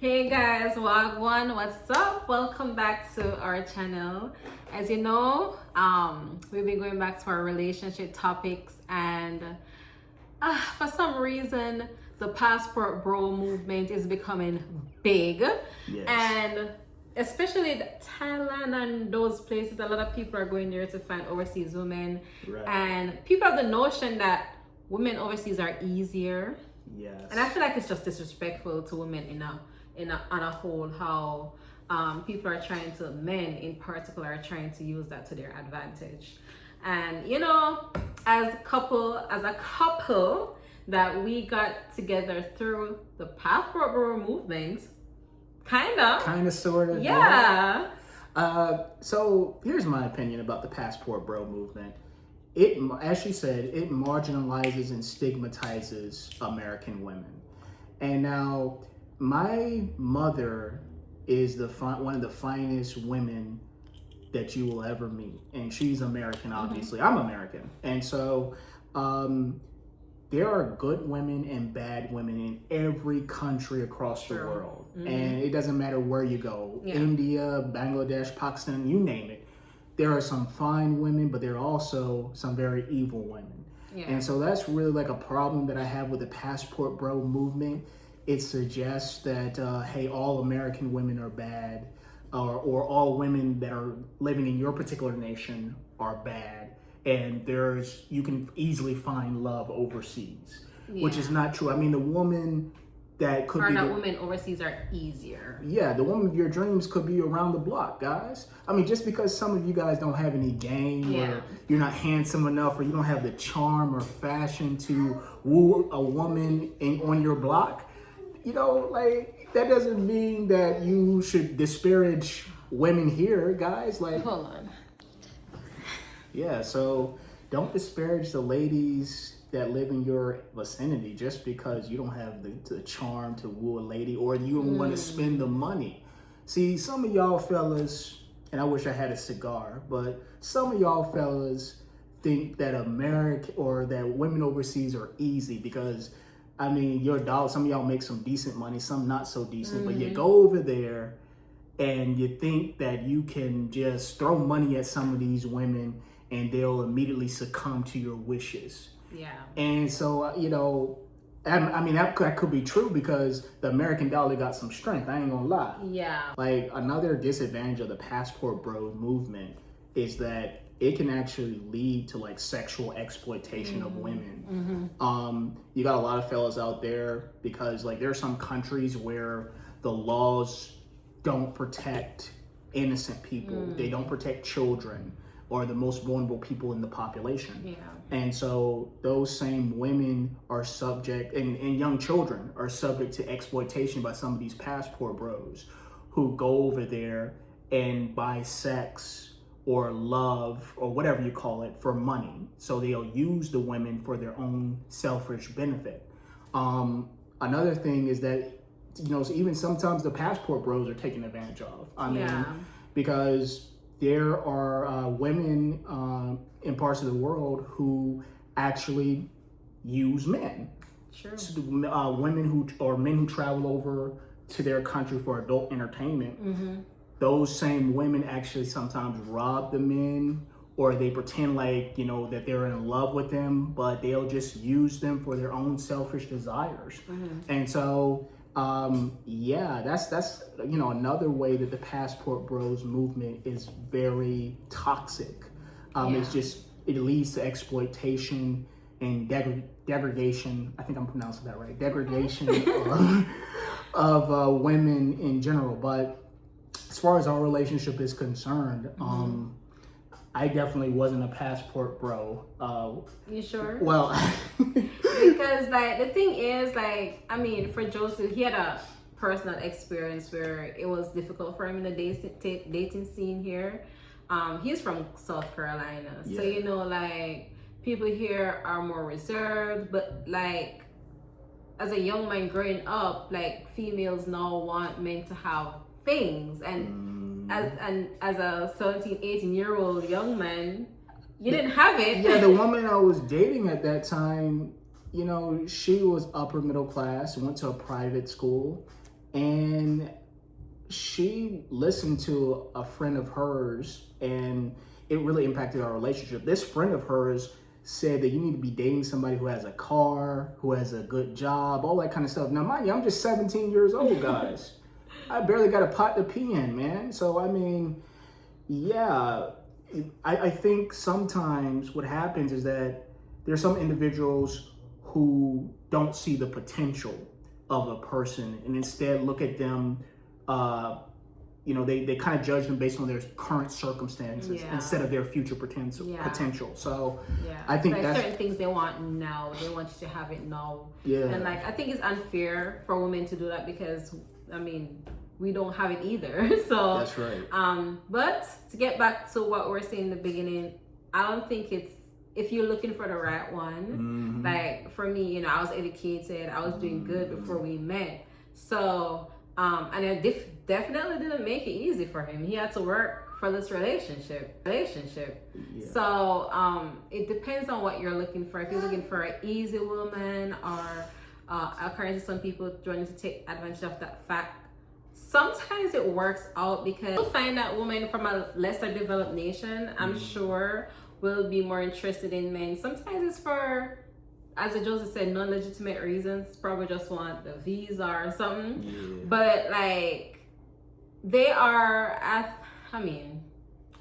Hey guys, Wagwan, what's up? Welcome back to our channel. As you know, we've been going back to our relationship topics, and for some reason, the passport bro movement is becoming big. Yes. And especially Thailand and those places, a lot of people are going there to find overseas women. Right. And people have the notion that women overseas are easier. Yes. And I feel like it's just disrespectful to women on a whole, how people are trying to, men in particular, are trying to use that to their advantage. And you know, as a couple that we got together through the passport bro movement, kind of, sort of. yeah. So here's my opinion about the passport bro movement. It, as she said, it marginalizes and stigmatizes American women. And now, my mother is one of the finest women that you will ever meet, and she's American. Obviously, I'm American, and so there are good women and bad women in every country across the world, and it doesn't matter where you go. India, Bangladesh, Pakistan, you name it. There are some fine women, but there are also some very evil women. And so that's really like a problem that I have with the passport bro movement. It suggests that, hey, all American women are bad, or all women that are living in your particular nation are bad. And you can easily find love overseas, which is not true. I mean, the woman that could be women overseas are easier. Yeah, the woman of your dreams could be around the block, guys. I mean, just because some of you guys don't have any game, or you're not handsome enough, or you don't have the charm or fashion to woo a woman on your block, you know, like, that doesn't mean that you should disparage women here, guys. Like, hold on. Yeah, so don't disparage the ladies that live in your vicinity just because you don't have the charm to woo a lady, or you don't want to spend the money. See, some of y'all fellas, and I wish I had a cigar, but some of y'all fellas think that that women overseas are easy because, I mean, some of y'all make some decent money, some not so decent, but you go over there and you think that you can just throw money at some of these women and they'll immediately succumb to your wishes. Yeah. And so, you know, I mean, that could be true because the American dollar got some strength. I ain't gonna lie. Yeah. Like, another disadvantage of the passport bro movement is that it can actually lead to like sexual exploitation of women. You got a lot of fellas out there because like there are some countries where the laws don't protect innocent people. They don't protect children or the most vulnerable people in the population. Yeah. And so those same women are subject, and young children are subject to exploitation by some of these passport bros who go over there and buy sex or love or whatever you call it for money. So they'll use the women for their own selfish benefit. Another thing is that, you know, even sometimes the passport bros are taken advantage of. I mean, because there are women in parts of the world who actually use men. Sure. So, men who travel over to their country for adult entertainment. Those same women actually sometimes rob the men, or they pretend like, you know, that they're in love with them, but they'll just use them for their own selfish desires. And so, that's you know, another way that the passport bros movement is very toxic. It leads to exploitation and degradation. I think I'm pronouncing that right. Degradation of women in general. But as far as our relationship is concerned, I definitely wasn't a passport bro. You sure? Well, because like the thing is, like, I mean, for Joseph, he had a personal experience where it was difficult for him in the dating scene here. He's from South Carolina, so you know, like, people here are more reserved, but like as a young man growing up, like, females now want men to have things, and as a 17, 18-year-old young man, you didn't have it. Yeah, the woman I was dating at that time, you know, she was upper middle class, went to a private school, and listened to a friend of hers, and it really impacted our relationship. This friend of hers said that you need to be dating somebody who has a car, who has a good job, all that kind of stuff. Now, mind you, I'm just 17 years old, guys. I barely got a pot to pee in, man. So, I mean, yeah, I think sometimes what happens is that there's some individuals who don't see the potential of a person and instead look at them, they kind of judge them based on their current circumstances instead of their future potential. So I think like that's certain things they want now. They want you to have it now. Yeah. And like I think it's unfair for women to do that because I mean we don't have it either. So that's right. But to get back to what we were saying in the beginning, I don't think it's if you're looking for the right one. Like for me, I was educated, I was doing good before we met. So and I definitely didn't make it easy for him. He had to work for this relationship. Yeah. So it depends on what you're looking for. If you're looking for an easy woman, or according to some people trying to take advantage of that fact, sometimes it works out because you'll find that woman from a lesser developed nation, I'm sure, will be more interested in men. Sometimes it's for, as Joseph said, non-legitimate reasons. Probably just want the visa or something. Yeah. But like, they are,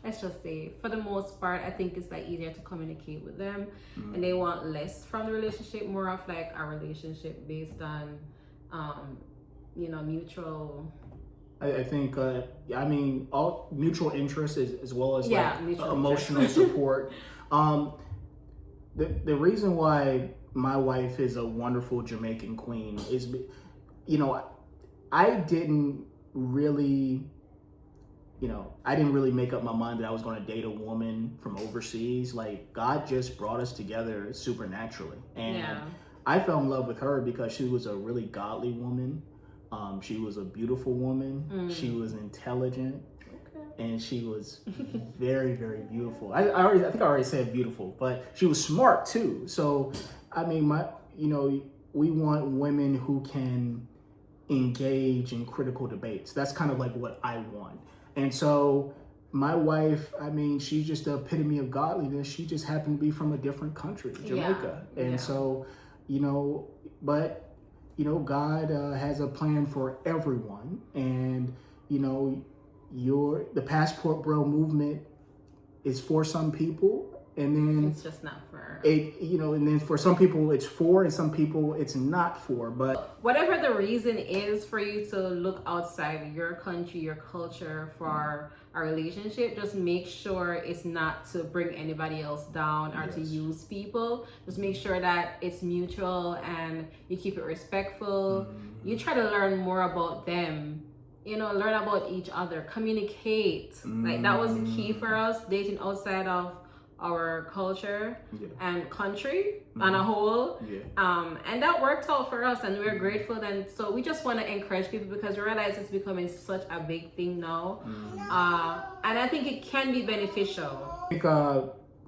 let's just say, for the most part, I think it's like easier to communicate with them, and they want less from the relationship, more of like a relationship based on, mutual. I think, all mutual interest as well as emotional support. The reason why my wife is a wonderful Jamaican queen is, I didn't really make up my mind that I was going to date a woman from overseas. Like, God just brought us together supernaturally. And I fell in love with her because she was a really godly woman. She was a beautiful woman. She was intelligent. And she was very, very beautiful. I think I already said beautiful, but she was smart too. So, I mean, we want women who can engage in critical debates. That's kind of like what I want. And so my wife, she's just the epitome of godliness. She just happened to be from a different country, Jamaica. And so, but God has a plan for everyone. And, the Passport Bro movement is for some people, and then it's just not for it. And then for some people it's for, and some people it's not for. But whatever the reason is for you to look outside your country, your culture for a relationship, just make sure it's not to bring anybody else down or to use people. Just make sure that it's mutual and you keep it respectful. You try to learn more about them. Learn about each other, communicate. Like that was the key for us, dating outside of our culture and country on a whole. And that worked out for us, and we're grateful. And so we just want to encourage people because we realize it's becoming such a big thing now. And I think it can be beneficial. I think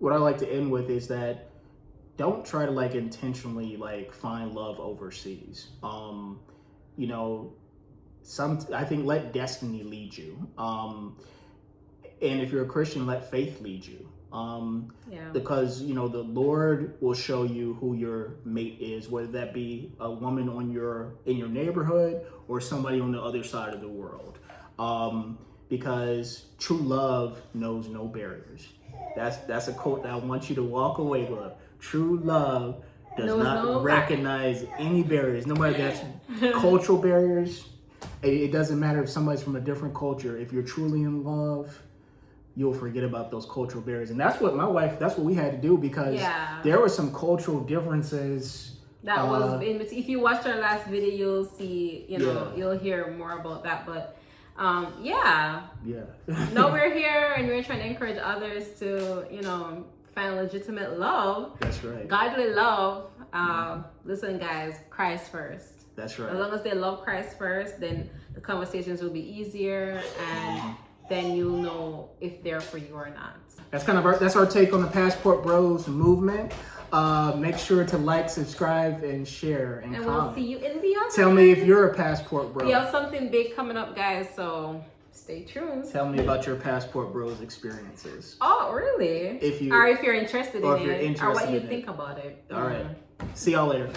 what I like to end with is that don't try to intentionally find love overseas. I think let destiny lead you. And if you're a Christian, let faith lead you. Because, the Lord will show you who your mate is, whether that be a woman in your neighborhood or somebody on the other side of the world. Because true love knows no barriers. That's a quote that I want you to walk away with. True love does not recognize any barriers, no matter that's cultural barriers. It doesn't matter if somebody's from a different culture. If you're truly in love, you'll forget about those cultural barriers. And that's what we had to do, because there were some cultural differences. That was if you watch our last video, you'll see, you'll hear more about that. But now we're here and we're trying to encourage others to, find legitimate love. That's right. Godly love. Listen, guys, Christ first. That's right. As long as they love Christ first, then the conversations will be easier, and then you'll know if they're for you or not. That's our take on the Passport Bros movement. Make sure to like, subscribe, and share, and comment. We'll see you in the other. Tell me if you're a Passport Bro. We have something big coming up, guys, so Stay tuned. Tell me about your Passport Bros experiences. Oh, really? If you or if you're interested or in if you're it, or interested what you in think it. about it. All right. See y'all later.